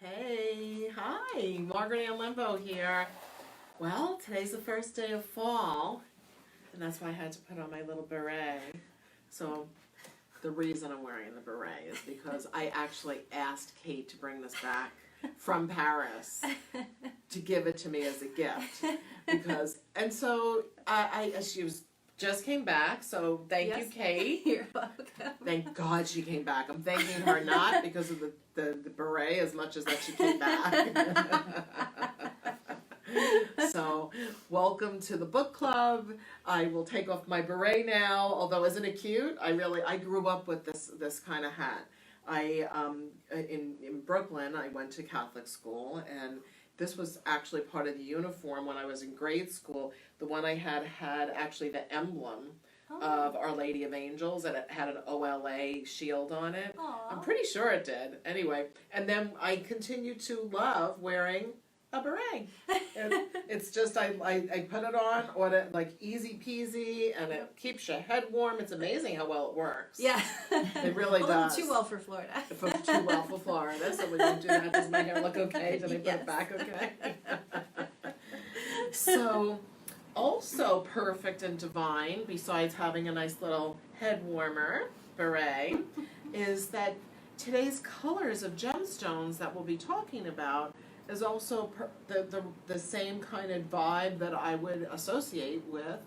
Hey, hi, Margaret Ann Limbo here. Well, today's the first day of fall, and that's why I had to put on my little beret. So, the reason I'm wearing the beret is because I actually asked Kate to bring this back from Paris to give it to me as a gift. She was just came back, so thank you, Kate. You're welcome. Thank God she came back. I'm thanking her not because of the beret as much as that she came back. So, welcome to the book club. I will take off my beret now, although isn't it cute? I grew up with this kind of hat. In Brooklyn, I went to Catholic school, and this was actually part of the uniform when I was in grade school. The one I had actually the emblem of Our Lady of Angels, and it had an OLA shield on it. Aw. I'm pretty sure it did. Anyway, and then I continued to love wearing a beret. And it's just I put it on it like easy peasy, and it keeps your head warm. It's amazing how well it works. Yeah. It really a does. little too well for Florida. Too well for Florida, so we don't do that. Does my hair look okay? Do they put it back okay? So, also perfect and divine, besides having a nice little head warmer beret, is that today's colors of gemstones that we'll be talking about is also the same kind of vibe that I would associate with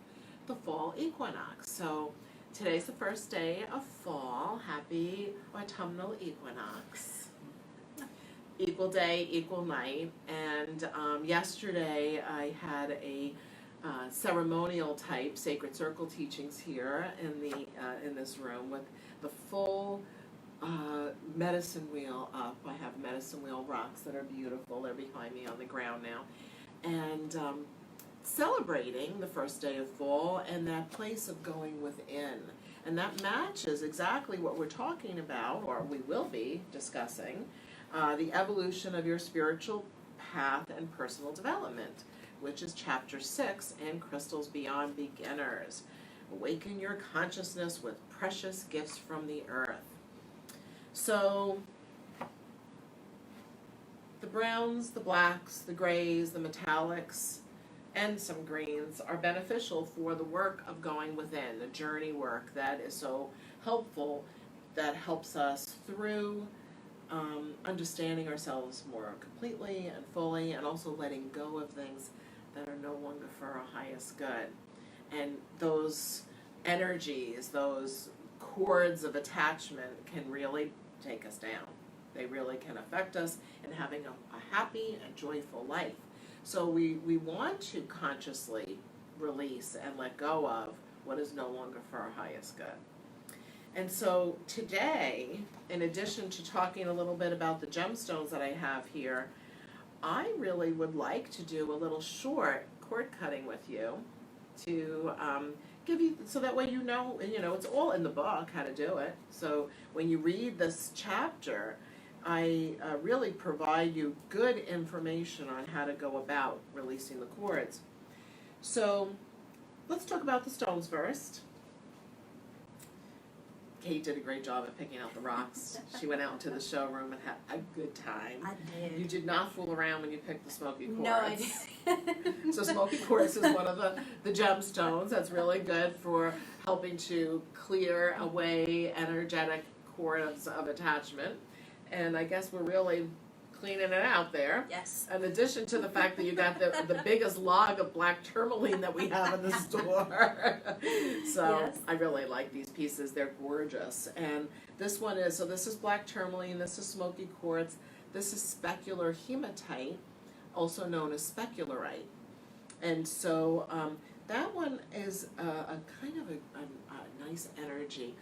the fall equinox. So today's the first day of fall. Happy autumnal equinox. Equal day, equal night. And yesterday I had a ceremonial type sacred circle teachings here in this room with the full medicine wheel up. I have medicine wheel rocks that are beautiful. They're behind me on the ground now. And celebrating the first day of fall and that place of going within. And that matches exactly what we're talking about, or we will be discussing, the evolution of your spiritual path and personal development, which is chapter 6 in Crystals Beyond Beginners. Awaken your consciousness with precious gifts from the earth. So, the browns, the blacks, the grays, the metallics, and some greens are beneficial for the work of going within, the journey work that is so helpful, that helps us through understanding ourselves more completely and fully, and also letting go of things that are no longer for our highest good. And those energies, those cords of attachment can really take us down. They really can affect us in having a happy and joyful life. So we want to consciously release and let go of what is no longer for our highest good. And so today, in addition to talking a little bit about the gemstones that I have here, I really would like to do a little short cord cutting with you to give you, so that way you know it's all in the book how to do it. So when you read this chapter, I really provide you good information on how to go about releasing the cords. So let's talk about the stones first. Kate did a great job at picking out the rocks. She went out into the showroom and had a good time. I did. You did not fool around when you picked the smoky quartz. No, I didn't. So smoky quartz is one of the gemstones that's really good for helping to clear away energetic cords of attachment. And I guess we're really cleaning it out there. Yes. In addition to the fact that you got the biggest log of black tourmaline that we have in the store. So yes. I really like these pieces. They're gorgeous. And this is black tourmaline, this is smoky quartz, this is specular hematite, also known as specularite. And so that one is a kind of a nice energy.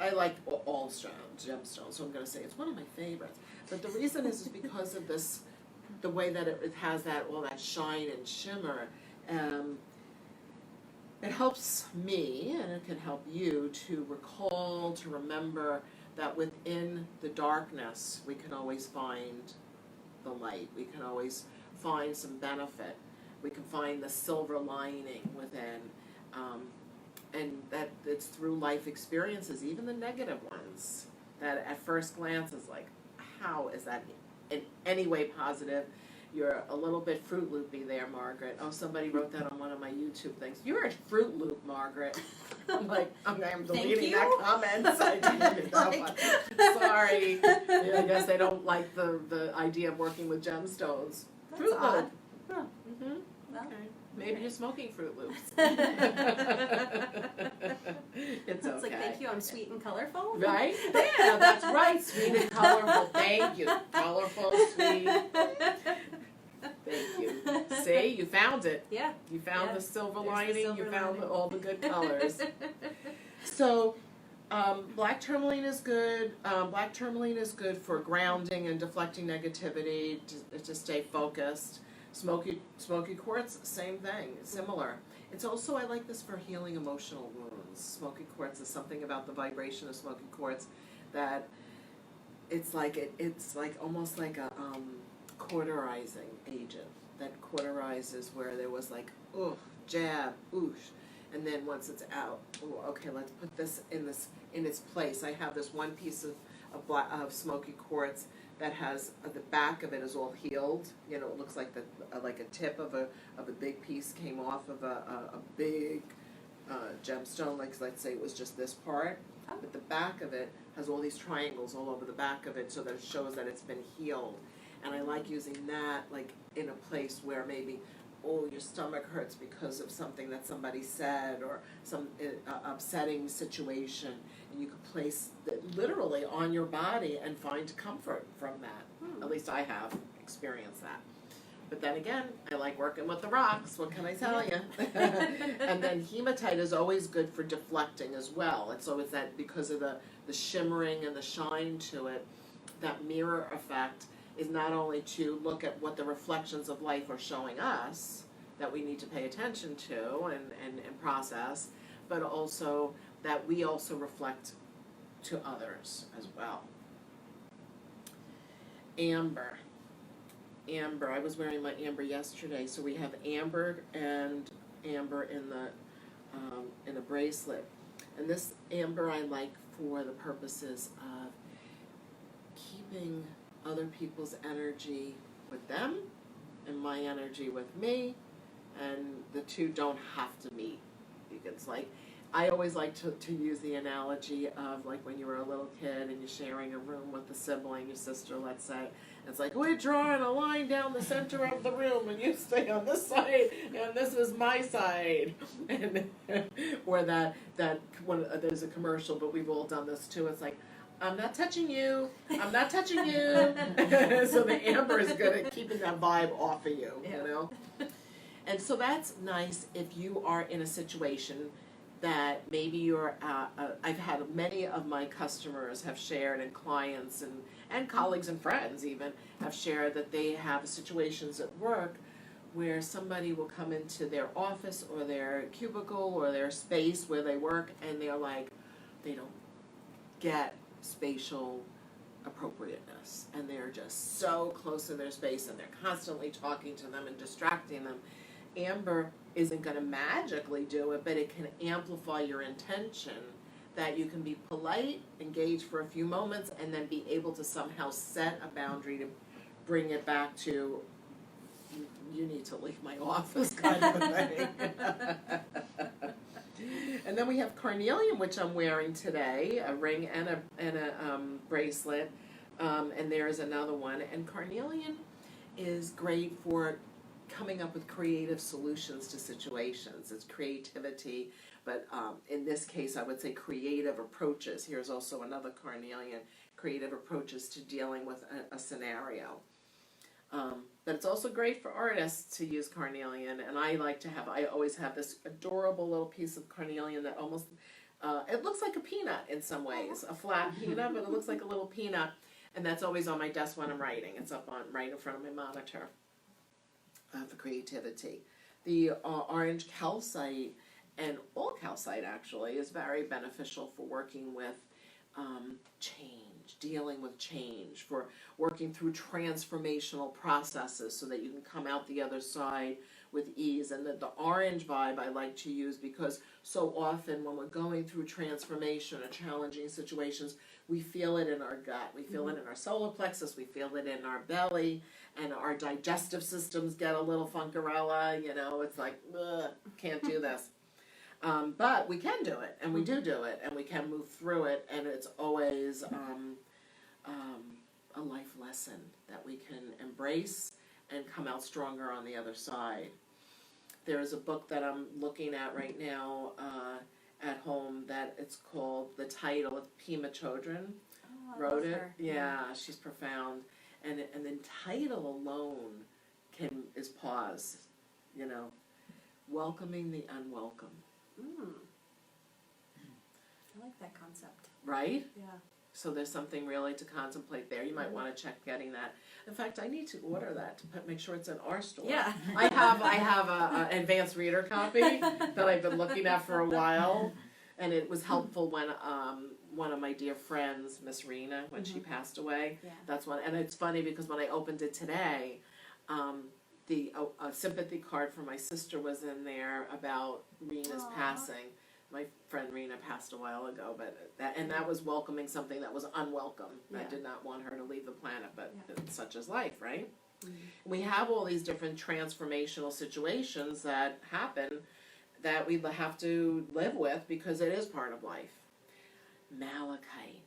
I like all gemstones, so I'm going to say it's one of my favorites. But the reason is because of the way that it has that shine and shimmer. It helps me, and it can help you, to recall, to remember that within the darkness we can always find the light. We can always find some benefit. We can find the silver lining within. And that it's through life experiences, even the negative ones, that at first glance is like, how is that in any way positive? You're a little bit Fruit Loopy there, Margaret. Oh, somebody wrote that on one of my YouTube things. You're a Fruit Loop, Margaret. I'm like, I'm deleting that comment. So I didn't even know one. Sorry. Yeah, I guess they don't like the idea of working with gemstones. That's Fruit odd. Loop. Huh. Mm-hmm. Well, Okay. Maybe you're smoking Fruit Loops. It's okay. It's like, thank you, I'm sweet and colorful. Right? Yeah, that's right. Sweet and colorful. Thank you. Colorful, sweet. Thank you. See, you found it. Yeah. You found Yeah. the silver There's the lining. silver You found lining. all the good colors. So, black tourmaline is good. Black tourmaline is good for grounding and deflecting negativity to stay focused. Smoky quartz, same thing, similar. It's also, I like this for healing emotional wounds. Smoky quartz is something about the vibration of smoky quartz that it's like almost like a cauterizing agent that cauterizes where there was like jab, oosh, and then once it's out, okay, let's put this in its place. I have this one piece of smoky quartz that has the back of it is all healed. You know, it looks like a tip of a big piece came off of a big gemstone. Like let's say it was just this part, but the back of it has all these triangles all over the back of it, so that it shows that it's been healed. And I like using that like in a place where maybe your stomach hurts because of something that somebody said or some upsetting situation, and you could place it literally on your body and find comfort from that. At least I have experienced that. But then again, I like working with the rocks. What can I tell you? And then hematite is always good for deflecting as well. And so it's that because of the shimmering and the shine to it, that mirror effect is not only to look at what the reflections of life are showing us that we need to pay attention to and process, but also that we also reflect to others as well. Amber. I was wearing my amber yesterday, so we have amber and amber in a bracelet. And this amber I like for the purposes of keeping other people's energy with them and my energy with me, and the two don't have to meet. It's like, I always like to use the analogy of like when you were a little kid and you're sharing a room with a sibling, your sister, let's say. It's like, we're drawing a line down the center of the room and you stay on this side and this is my side. And or that when there's a commercial, but we've all done this too. It's like, I'm not touching you. I'm not touching you. So the amber is good at keeping that vibe off of you, you know? And so that's nice if you are in a situation that maybe you're, I've had many of my customers have shared, and clients and colleagues and friends even have shared that they have situations at work where somebody will come into their office or their cubicle or their space where they work, and they're like, they don't get spatial appropriateness, and they're just so close to their space and they're constantly talking to them and distracting them. Amber isn't going to magically do it, but it can amplify your intention that you can be polite, engage for a few moments, and then be able to somehow set a boundary to bring it back to, you need to leave my office kind of a thing. And then we have carnelian, which I'm wearing today, a ring and a bracelet, and there's another one. And carnelian is great for coming up with creative solutions to situations. It's creativity, but in this case, I would say creative approaches. Here's also another carnelian, creative approaches to dealing with a scenario. But it's also great for artists to use carnelian, and I always have this adorable little piece of carnelian that almost, it looks like a peanut in some ways, a flat peanut, but it looks like a little peanut, and that's always on my desk when I'm writing. It's up on right in front of my monitor for creativity. The orange calcite, and all calcite actually, is very beneficial for working with change, dealing with change, for working through transformational processes so that you can come out the other side with ease. And the orange vibe I like to use because so often when we're going through transformation or challenging situations, we feel it in our gut, we feel it in our solar plexus, we feel it in our belly, and our digestive systems get a little funkarella, you know, it's like, ugh, can't do this. But we can do it, and we do it, and we can move through it, and it's always a life lesson that we can embrace and come out stronger on the other side. There is a book that I'm looking at right now at home that it's called, the title, Pema Chodron wrote it. Her. Yeah, she's profound. And the title alone is pause, you know, welcoming the unwelcome. I like that concept. Right? Yeah. So there's something really to contemplate there. You might want to check getting that. In fact, I need to order that to make sure it's in our store. Yeah. I have a advanced reader copy that I've been looking at for a while, and it was helpful when one of my dear friends, Miss Rena, when she passed away. Yeah. That's one. And it's funny because when I opened it today, a sympathy card for my sister was in there about Rena's passing. My friend Rena passed a while ago, but that was welcoming something that was unwelcome. Yeah. I did not want her to leave the planet, but such is life, right? Mm-hmm. We have all these different transformational situations that happen that we have to live with because it is part of life. Malachite.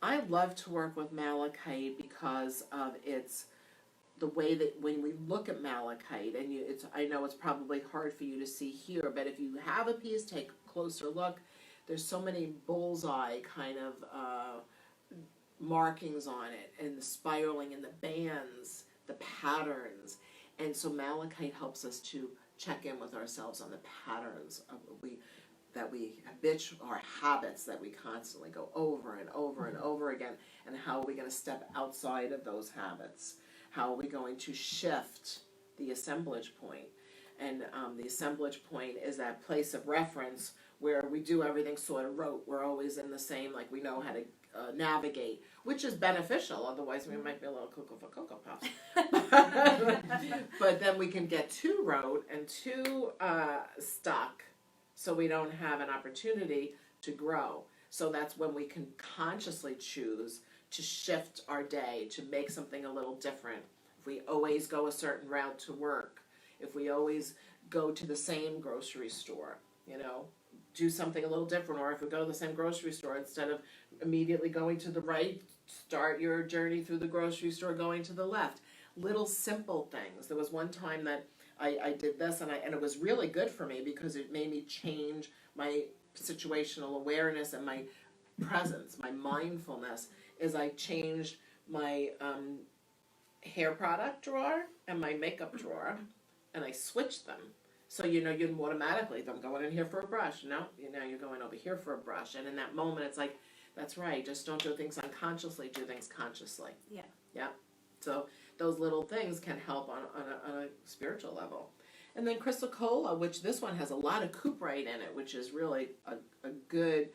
I love to work with malachite because of the way that when we look at malachite, and I know it's probably hard for you to see here, but if you have a piece, take a closer look. There's so many bullseye kind of markings on it, and the spiraling and the bands, the patterns. And so malachite helps us to check in with ourselves on the patterns that we habituate, our habits that we constantly go over and over and over again, and how are we going to step outside of those habits? How are we going to shift the assemblage point? And the assemblage point is that place of reference where we do everything sort of rote. We're always in the same, like we know how to navigate, which is beneficial. Otherwise, we might be a little cuckoo for Cocoa Puffs. But then we can get too rote and too stuck, so we don't have an opportunity to grow. So that's when we can consciously choose to shift our day, to make something a little different. If we always go a certain route to work, if we always go to the same grocery store, you know, do something a little different. Or if we go to the same grocery store, instead of immediately going to the right, start your journey through the grocery store going to the left. Little simple things. There was one time that I did this, and it was really good for me because it made me change my situational awareness and my presence, my mindfulness, is I changed my hair product drawer and my makeup drawer, and I switched them. So, you automatically, I'm going in here for a brush. No, you're going over here for a brush. And in that moment, it's like, that's right. Just don't do things unconsciously. Do things consciously. Yeah. Yeah. So those little things can help on a spiritual level. And then Crystal Cola, which this one has a lot of cuprite in it, which is really a good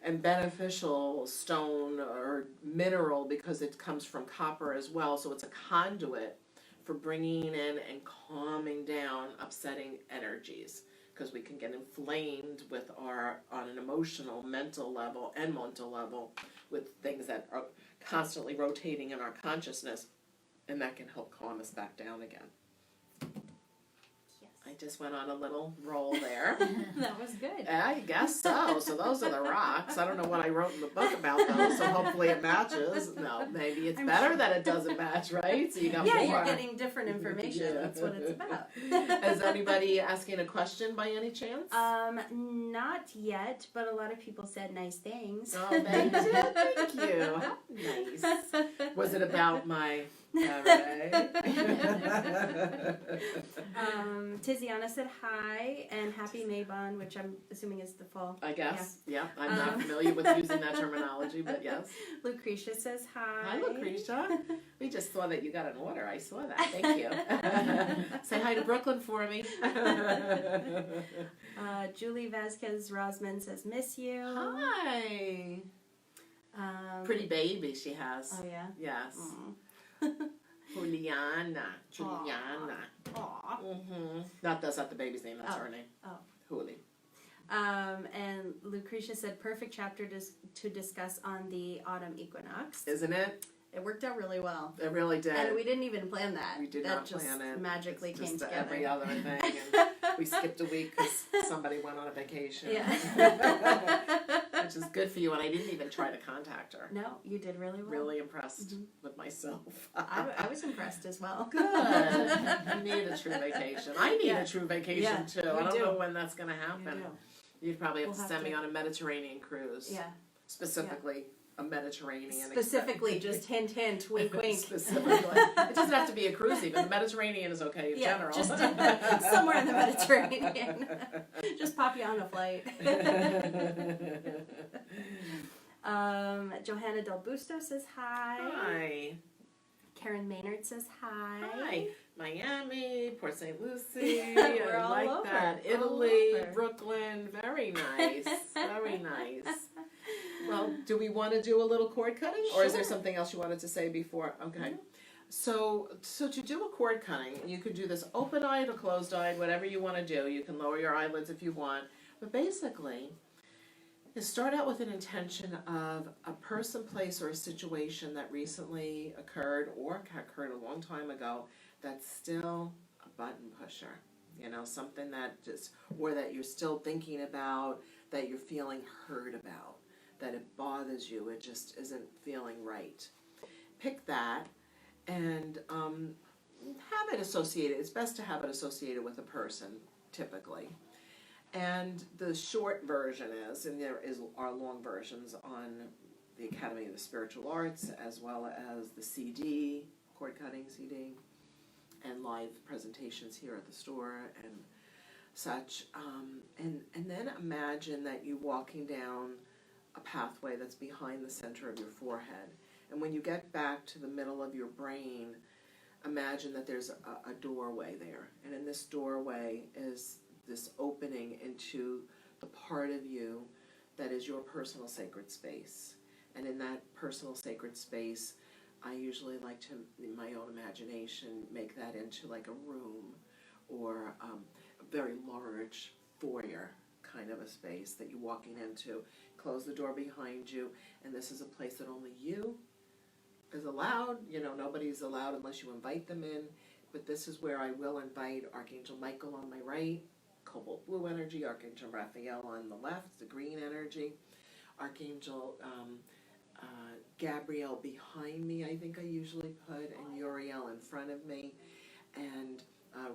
and beneficial stone or mineral because it comes from copper as well. So it's a conduit for bringing in and calming down upsetting energies, because we can get inflamed on an emotional, mental level and mental level with things that are constantly rotating in our consciousness, and that can help calm us back down again. I just went on a little roll there. That was good. I guess so. So those are the rocks. I don't know what I wrote in the book about those, so hopefully it matches. No, maybe it's better that it doesn't match, right? So you got more. You're getting different information. That's what it's about. Is anybody asking a question by any chance? Not yet, but a lot of people said nice things. Oh, they did. Thank you. How nice. Was it about my... Tiziana said hi and happy Mabon, which I'm assuming is the fall. I guess. Yeah. I'm not familiar with using that terminology, but yes. Lucretia says hi. Hi, Lucretia. We just saw that you got an order. I saw that. Thank you. Say hi to Brooklyn for me. Julie Vasquez Rosman says miss you. Hi. Pretty baby she has. Oh yeah. Yes. Juliana. Aw. That's not the baby's name. That's her name. Oh. Juli. And Lucretia said, perfect chapter to discuss on the autumn equinox. Isn't it? It worked out really well. It really did. And we didn't even plan that. We did not plan it. That just magically It's came just together. every other thing. And we skipped a week because somebody went on a vacation. Yeah. Which is good for you. And I didn't even try to contact her. No, you did really well. Really impressed with myself. I was impressed as well. Good. You need a true vacation. I need a true vacation too. I don't know when that's going to happen. You'd probably have to send me on a Mediterranean cruise. Yeah. Specifically. A Mediterranean. Specifically, just hint, hint, wink, wink. Specifically. It doesn't have to be a cruise even. The Mediterranean is okay in general. Just somewhere in the Mediterranean. Just pop you on a flight. Johanna Del Busto says hi. Hi. Karen Maynard says hi. Hi. Miami, Port St. Lucie. We're I all like over. that. All Italy, over. Brooklyn. Very nice. Very nice. Well, do we want to do a little cord cutting, or is there something else you wanted to say before? Okay. So to do a cord cutting, you could do this open-eyed or closed-eyed, whatever you want to do. You can lower your eyelids if you want, but basically, you start out with an intention of a person, place, or a situation that recently occurred or occurred a long time ago that's still a button pusher. You know, something that just, or that you're still thinking about, that you're feeling hurt about, that it bothers you, it just isn't feeling right. Pick that and have it associated. It's best to have it associated with a person, typically. And the short version is, and there are long versions on the Academy of the Spiritual Arts, as well as the CD, cord cutting CD, and live presentations here at the store and such. And then imagine that you're walking down a pathway that's behind the center of your forehead. And when you get back to the middle of your brain, imagine that there's a doorway there. And in this doorway is this opening into the part of you that is your personal sacred space. And in that personal sacred space, I usually like to, in my own imagination, make that into like a room or a very large foyer kind of a space that you're walking into. Close the door behind you, and this is a place that only you is allowed. You know, nobody's allowed unless you invite them in, but this is where I will invite Archangel Michael on my right, cobalt blue energy, Archangel Raphael on the left, the green energy, Archangel Gabriel behind me, I think I usually put, and Uriel in front of me, and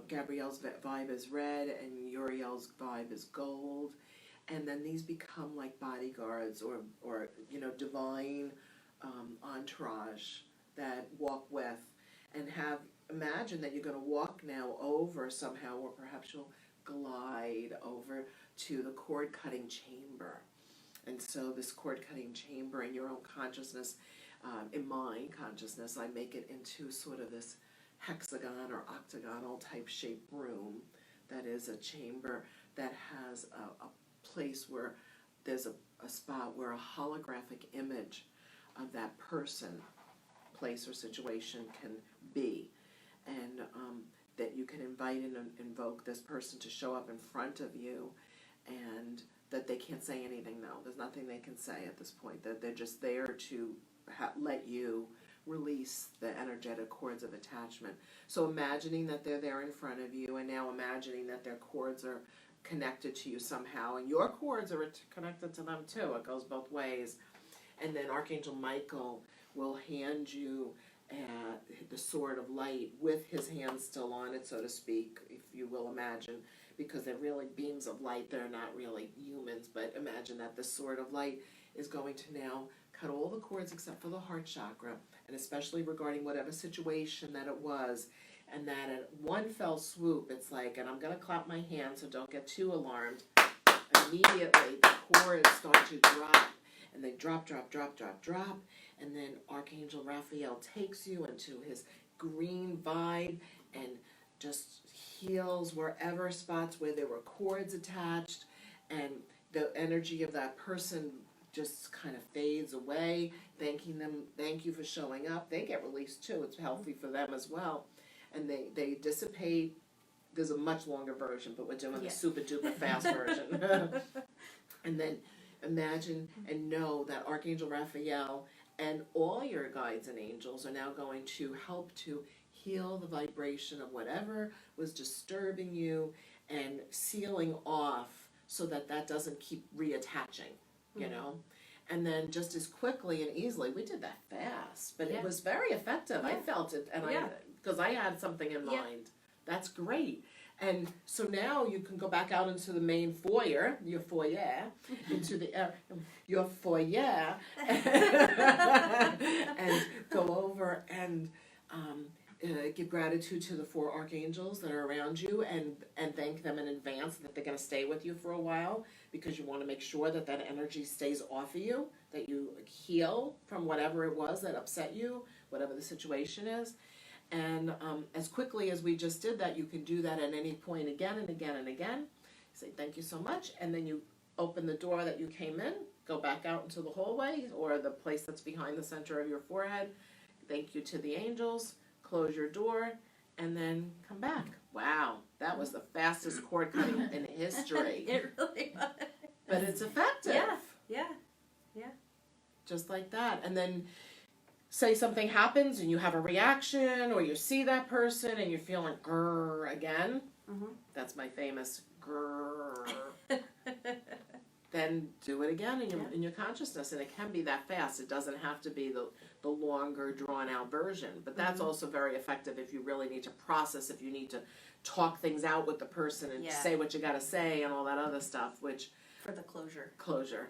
Gabriel's vibe is red, and Uriel's vibe is gold, and then these become like bodyguards or you know, divine entourage that walk with, and imagine that you're going to walk now over somehow, or perhaps you'll glide over to the cord cutting chamber. And so this cord cutting chamber in your own consciousness, in my consciousness, I make it into sort of this hexagon or octagonal type shaped room that is a chamber that has a place where there's a spot where a holographic image of that person, place, or situation can be. And that you can invite and invoke this person to show up in front of you, and that they can't say anything though. There's nothing they can say at this point. That they're just there to let you release the energetic cords of attachment. So imagining that they're there in front of you, and now imagining that their cords are connected to you somehow, and your cords are connected to them too. It goes both ways. And then Archangel Michael will hand you the sword of light with his hand still on it, so to speak, if you will imagine, because they're really beams of light. They're not really humans, but imagine that the sword of light is going to now cut all the cords except for the heart chakra, and especially regarding whatever situation that it was, and that at one fell swoop, it's like, and I'm going to clap my hands, so don't get too alarmed, immediately the cords start to drop, and they drop, drop, drop, drop, drop, and then Archangel Raphael takes you into his green vibe and just heals wherever spots where there were cords attached, and the energy of that person just kind of fades away, thanking them, thank you for showing up. They get released too. It's healthy for them as well. And they dissipate. There's a much longer version, but we're doing the super duper fast version. And then imagine and know that Archangel Raphael and all your guides and angels are now going to help to heal the vibration of whatever was disturbing you and sealing off so that that doesn't keep reattaching, you know? And then just as quickly and easily, we did that fast, but it was very effective. I felt it, and because I had something in mind. That's great. And so now you can go back out into the main foyer, your foyer, into the your foyer, and go over and give gratitude to the 4 archangels that are around you, and thank them in advance that they're going to stay with you for a while, because you want to make sure that that energy stays off of you, that you heal from whatever it was that upset you, whatever the situation is. And as quickly as we just did that, you can do that at any point again and again and again. Say thank you so much, and then you open the door that you came in, go back out into the hallway or the place that's behind the center of your forehead. Thank you to the angels, close your door, and then come back. Wow, that was the fastest cord cutting in history. It really was. But it's effective. Yeah. Just like that. And then say something happens and you have a reaction, or you see that person and you're feeling grrr again. That's my famous grrr. Then do it again in your consciousness, and it can be that fast. It doesn't have to be the longer, drawn-out version. But that's also very effective if you really need to process, if you need to talk things out with the person and say what you got to say and all that other stuff, which... For the closure.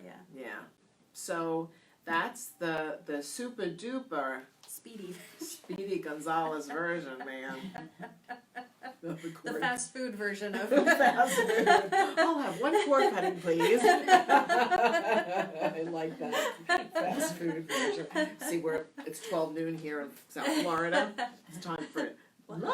Yeah. So... That's the super duper Speedy Gonzalez version, man. The fast food version of fast food. I'll have 1 cord cutting, please. I like that fast food version. See, it's 12 noon here in South Florida. It's time for lunch.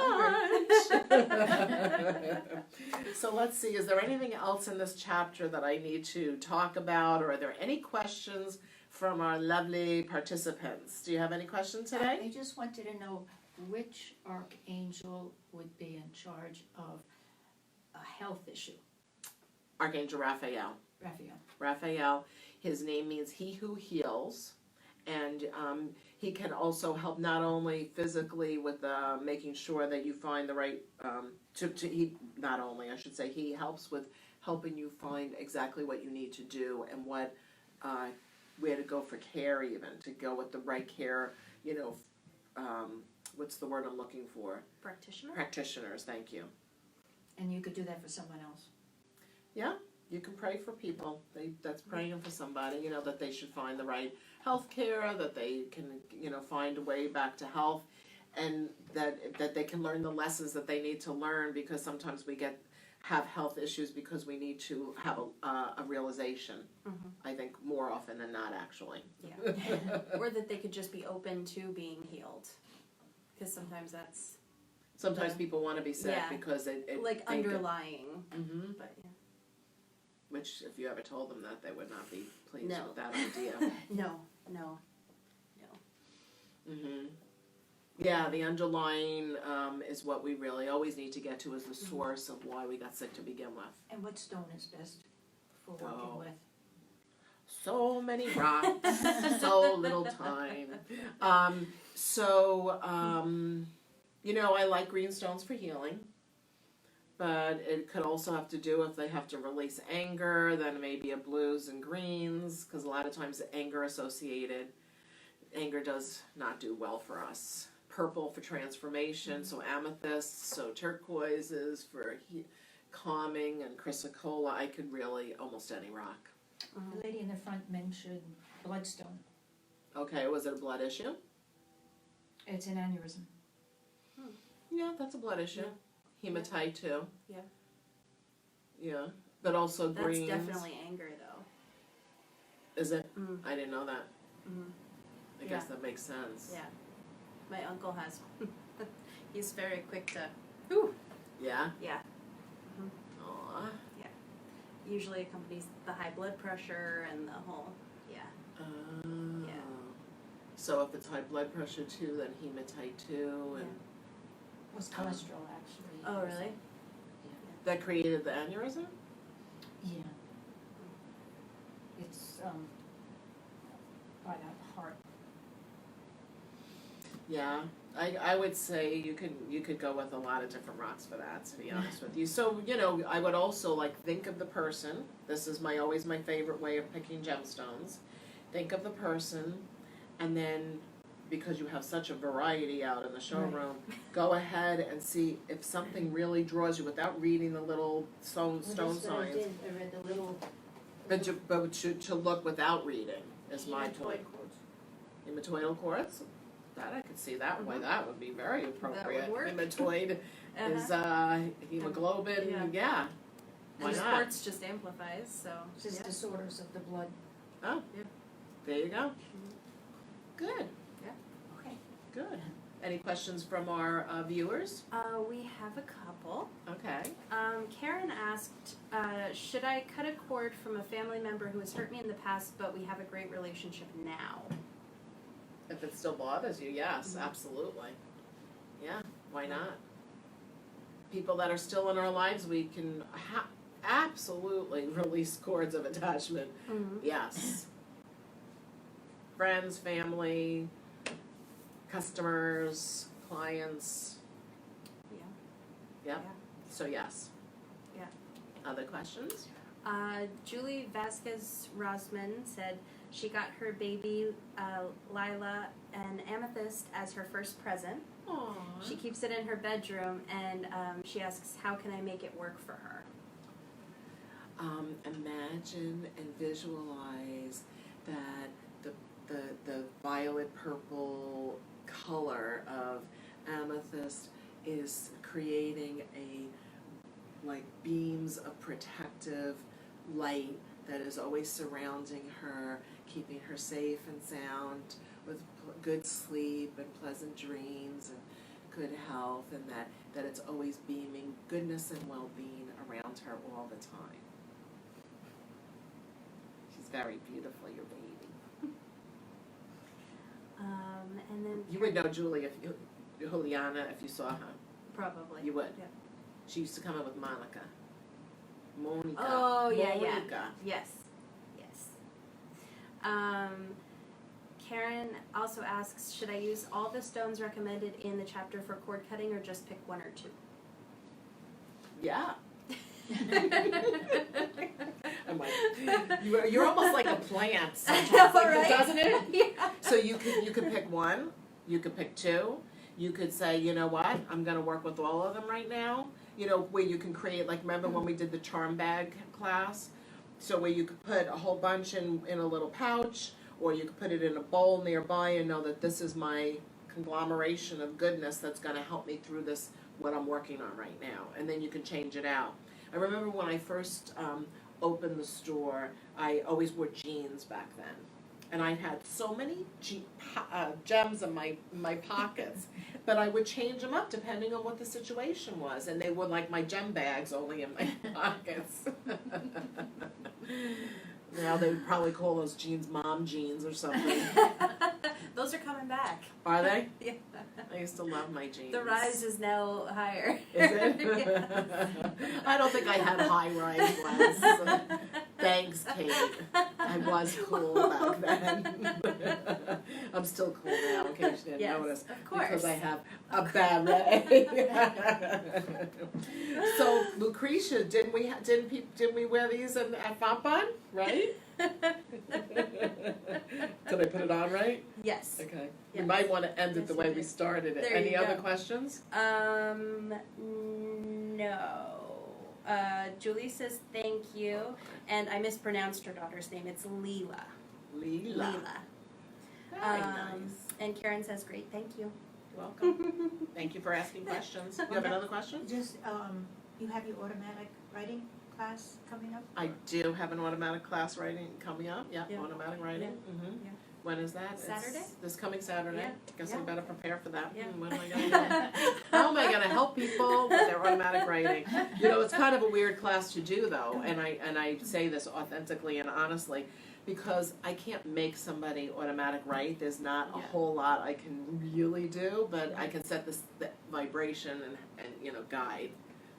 So let's see. Is there anything else in this chapter that I need to talk about, or are there any questions from our lovely participants? Do you have any questions today? I just wanted to know which archangel would be in charge of a health issue. Archangel Raphael. Raphael. His name means he who heals, and he can also help not only physically with making sure that you find the right he helps with helping you find exactly what you need to do and what where to go for care, even to go with the right care, what's the word I'm looking for? Practitioners, thank you. And you could do that for someone else? Yeah, you can pray for people. That's praying for somebody, that they should find the right health care, that they can, find a way back to health, and that they can learn the lessons that they need to learn, because sometimes we have health issues because we need to have a realization. I think more often than not, actually. Yeah. Or that they could just be open to being healed, because sometimes people want to be sick because it like underlying. But which, if you ever told them that, they would not be pleased with that idea. No. Yeah, the underlying is what we really always need to get to, is the source of why we got sick to begin with. And what stone is best for working with? So many rocks, so little time. I like green stones for healing, but it could also have to do if they have to release anger, then maybe a blues and greens, because a lot of times anger does not do well for us. Purple for transformation, so amethyst, so turquoises for calming, and chrysocolla. I could really, almost any rock. The lady in the front mentioned bloodstone. Okay, was it a blood issue? It's an aneurysm. Yeah, that's a blood issue. Yeah. Hematite too. Yeah. Yeah, but also greens. That's definitely anger, though. Is it? I didn't know that. I guess Yeah. that makes sense. Yeah. My uncle has. He's very quick to. Ooh. Yeah? Yeah. Aw. Usually accompanies the high blood pressure and the whole. Yeah. So if it's high blood pressure too, then hematite too, and It was cholesterol, actually. Oh, really? that created the aneurysm? Yeah. It's, by that heart. Yeah, I would say you could go with a lot of different rocks for that, to be honest with you. So, I would also like think of the person. This is always my favorite way of picking gemstones. Think of the person, and then because you have such a variety out in the showroom, go ahead and see if something really draws you without reading the little stone signs. I read the little. But to look without reading is my point. Hematoidal quartz? That I could see that way. That would be very appropriate. That would work. Hematoid is hemoglobin. Yeah. Why And not? quartz just amplifies, so. Just disorders of the blood. Oh, Yeah. There you go. Good. Okay. Good. Any questions from our viewers? We have a couple. Okay. Karen asked, should I cut a cord from a family member who has hurt me in the past, but we have a great relationship now? If it still bothers you, yes, absolutely. Yeah, why not? People that are still in our lives, we can absolutely release cords of attachment. Mm-hmm. Yes. Friends, family, customers, clients. Yeah. Yep. Yeah. So yes. Yeah. Other questions? Julie Vasquez Rosman said she got her baby Lila an amethyst as her first present. Aww. She keeps it in her bedroom, and she asks, how can I make it work for her? Imagine and visualize that the violet purple color of amethyst is creating beams of protective light that is always surrounding her, keeping her safe and sound with good sleep and pleasant dreams and good health, and that it's always beaming goodness and well-being around her all the time. She's very beautiful, your baby. And then You would know Julie Juliana if you saw her. probably. You would. Yeah. She used to come in with Monica. Monica. Oh, yeah, yeah. Monica. Yes. Yes. Karen also asks, should I use all the stones recommended in the chapter for cord cutting, or just pick one or two? Yeah. I'm like, you're almost like a plant sometimes, Right? doesn't it? Yeah. So you could pick one, you could pick two, you could say, you know what, I'm going to work with all of them right now. Where you can create, remember when we did the charm bag class? So where you could put a whole bunch in a little pouch, or you could put it in a bowl nearby and know that this is my conglomeration of goodness that's going to help me through this, what I'm working on right now. And then you can change it out. I remember when I first opened the store, I always wore jeans back then. And I had so many gems in my pockets, but I would change them up depending on what the situation was, and they were like my gem bags only in my pockets. Now they would probably call those jeans mom jeans or something. Those are coming back. Are they? Yeah. I used to love my jeans. The rise is now higher. Is it? Yes. I don't think I had high rise once. Thanks, Kate. I was cool back then. I'm still cool now, in case you didn't notice. Of course. Because I have a beret. So, Lucretia, didn't we wear these at Fonbon, right? Did I put it on right? Yes. Okay. Yes. We might want to end it Yes, the you way did. we started it. There Any you other go. questions? No. Julie says thank you, and I mispronounced her daughter's name. It's Leela. Leela. Very nice. And Karen says great, thank you. You're welcome. Thank you for asking questions. You have another question? Just, you have your automatic writing class coming up? I do have an automatic class writing coming up. Yeah, Yeah. automatic writing. Yeah. Mm-hmm. Yeah. When is that? Saturday? It's this coming Saturday. Yeah. Guess I Yeah. better prepare for that. Yeah. What am I going to do? How am I going to help people with their automatic writing? It's kind of a weird class to do, though, and I say this authentically and honestly. because I can't make somebody automatic write. There's not a Yeah. whole lot I can really do, but I can set the vibration and you know, guide.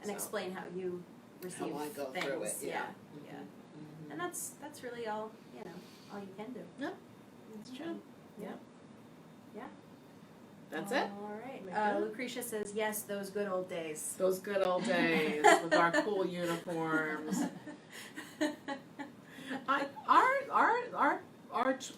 And explain how you receive How I go things. through it, yeah. Yeah. Mhm. And that's really all, you know, all you can do. That's true. Yeah. That's it. All right. We good? Lucretia says, yes, those good old days. Those good old days with our cool uniforms.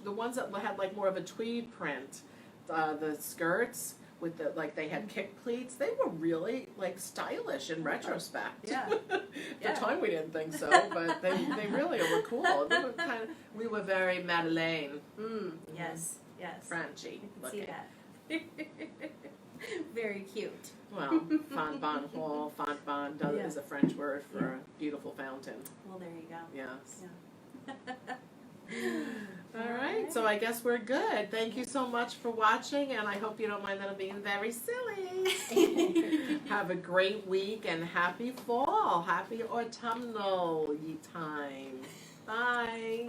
The ones that had like more of a tweed print, the skirts with the like they had kick pleats. They were really like stylish in retrospect. Yeah. At Yeah. the time we didn't think so, but they really were cool. We were very Madeleine, Yes. Frenchy I can see looking. that. Very cute. Well, fonbon hall, fonbon Yeah. is a French word for a beautiful fountain. Well, there you go. Yes. Yeah. All right, so I guess we're good. Thank you so much for watching, and I hope you don't mind that I'm being very silly. Have a great week, and happy fall, happy autumnal time. Bye.